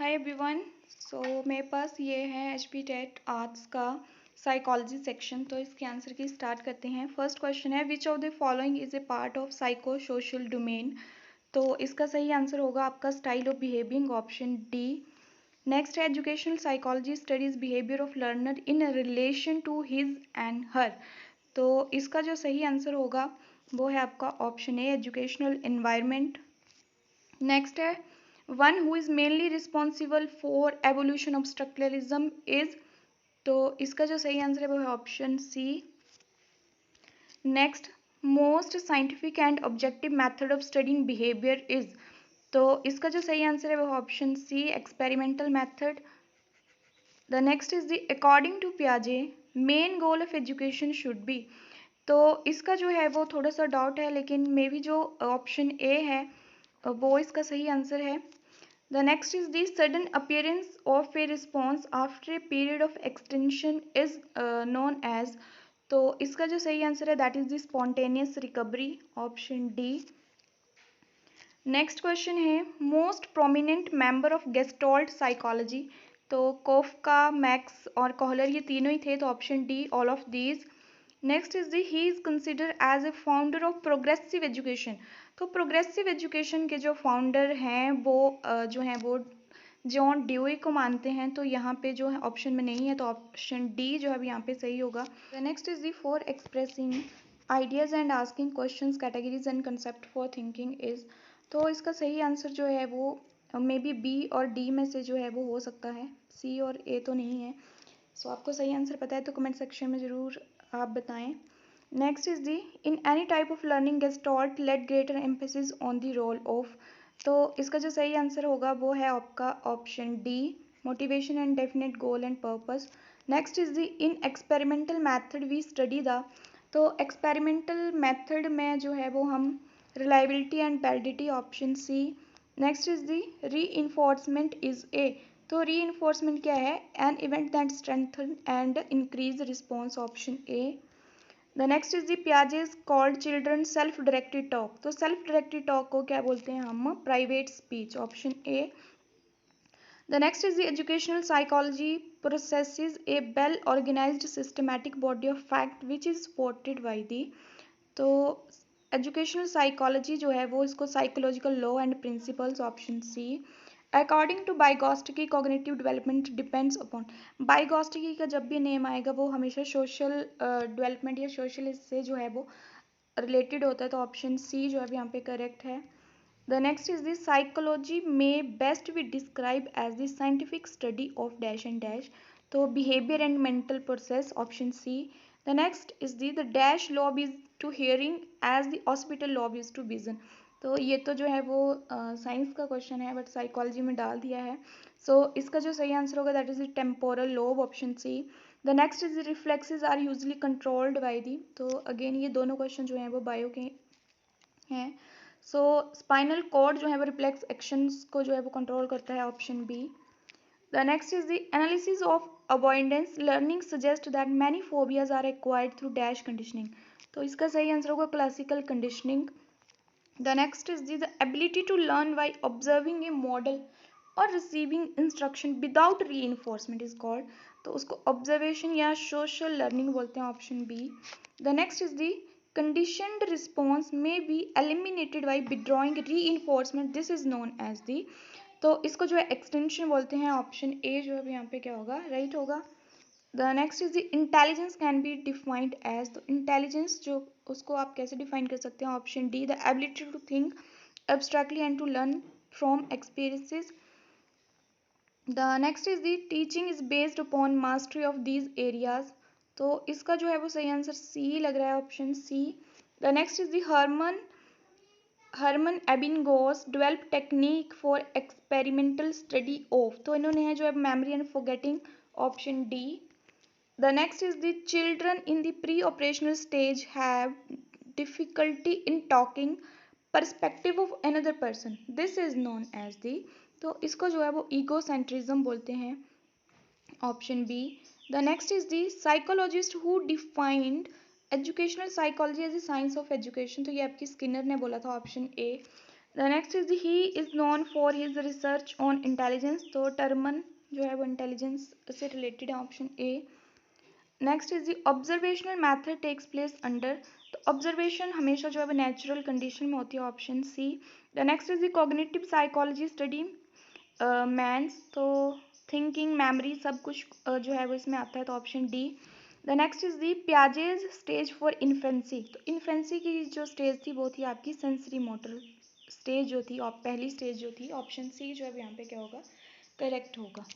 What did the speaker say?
Hi everyone. मेरे पास ये है एचपी टेट आर्ट्स का साइकोलॉजी सेक्शन। तो इसके आंसर की स्टार्ट करते हैं। फर्स्ट क्वेश्चन है which of the following is a part of psycho social domain. तो इसका सही आंसर होगा आपका style of behaving, option D. Next है educational psychology studies behaviour of learner in relation to his and her. तो इसका जो सही आंसर होगा वो है आपका option A, educational environment. Next है one who is mainly responsible for evolution of structuralism is. तो इसका जो सही आंसर है वो है option C. Next most scientific and objective method of studying behaviour is. तो इसका जो सही आंसर है वो है option C, experimental method. The next is the according to पियाजे main goal of education should be. तो इसका जो है वो थोड़ा सा डाउट है, लेकिन मे बी जो ऑप्शन ए है वो इसका सही आंसर है। The next is the sudden appearance of a response after a period of extension is known as। तो इसका जो सही आंसर है that is the spontaneous recovery, option D. Next question है most prominent member of Gestalt psychology. तो Koffka, max और Kohler ये तीनों ही थे, तो option D all of these. Next is the he is consider as a founder of progressive education. तो progressive education के जो फाउंडर हैं वो जो हैं वो जॉन ड्यूई को मानते हैं। तो यहाँ पे जो है ऑप्शन में नहीं है, तो ऑप्शन डी जो है यहाँ पे सही होगा। The next is the for expressing ideas and asking questions categories and concept for thinking is. तो इसका सही आंसर जो है वो मे बी बी और डी में से जो है वो हो सकता है, सी और ए तो नहीं है। आपको सही आंसर पता है तो कमेंट सेक्शन में ज़रूर आप बताएं। Next is the in any type of learning gestalt led greater emphasis on the role of. तो इसका जो सही आंसर होगा वो है आपका option D, motivation and definite goal and purpose. Next is the in experimental method we study the. तो experimental method में जो है वो हम reliability and validity, option C. Next is the reinforcement is a. तो reinforcement क्या है? An event that strengthen and increase response, option A. The next is the Piaget's called children self directed talk. तो self directed talk को क्या बोलते हैं हम? Private speech, option A. The next is the educational psychology processes a well organised systematic body of fact which is supported by the. तो educational psychology जो है वो इसको psychological law and principles, option C. According to बाइगॉस्टकी cognitive development depends upon. बाइगॉस्टकी का जब भी नेम आएगा वो हमेशा सोशल डेवलपमेंट या सोशल इससे जो है वो रिलेटेड होता है, तो ऑप्शन सी जो है यहाँ पे करेक्ट है। The next is the psychology में best we describe as the scientific study of dash and dash. तो behaviour and mental process, option C. The next is the dash lobe is to hearing as the hospital lobe is to vision. तो ये तो जो है वो science का question है but psychology में डाल दिया है। इसका जो सही आंसर होगा that is the temporal lobe, option C. The next is the reflexes are usually controlled by the. तो अगेन ये दोनों क्वेश्चन जो हैं वो बायो के हैं। स्पाइनल कॉर्ड जो है वो रिफ्लेक्स एक्शंस को जो है वो कंट्रोल करता है, option B. The next is the analysis of avoidance learning suggest that many phobias are acquired through dash conditioning. तो इसका सही आंसर होगा classical conditioning. The next is the ability to learn by observing a model और receiving instruction without reinforcement is called. तो उसको observation या social learning बोलते हैं, option B. The next is the conditioned response may be eliminated by withdrawing reinforcement, this is known as the। तो इसको जो है एक्सटेंशन बोलते हैं, ऑप्शन ए जो है यहाँ पे क्या होगा? राइट होगा। The next is the intelligence can be defined as. तो इंटेलिजेंस जो उसको आप कैसे डिफाइन कर सकते हैं? Option D, the ability to think abstractly and to learn from experiences. The next is the teaching is based upon mastery of these areas. तो इसका जो है वो सही आंसर सी लग रहा है, option C. The next is the Hermann Ebbinghaus develop technique for experimental study of. तो इन्होंने है जो है memory and forgetting, option D. The next is the children in the pre operational stage have difficulty in talking perspective of another person, this is known as the. तो इसको जो है वो ईगोसेंट्रिज्म बोलते हैं, option B. The next is the psychologist who defined educational psychology as a science of education. तो ये आपकी स्किनर ने बोला था, option A. The next is he is known for his research on intelligence, तो Terman जो है वो इंटेलिजेंस से रिलेटेड है, option A. Next is the observational method takes place under, तो ऑब्जर्वेशन हमेशा जो है वो नेचुरल कंडीशन में होती है, option C. The next is the cognitive psychology study means, तो थिंकिंग मेमोरी सब कुछ जो है वो इसमें आता है, तो option D. The next is the Piaget's stage for infancy, तो इन्फेंसी की जो स्टेज थी वो थी आपकी सेंसरी मोटर स्टेज जो थी, और पहली स्टेज जो थी, ऑप्शन सी जो है यहाँ पे क्या होगा, करेक्ट होगा।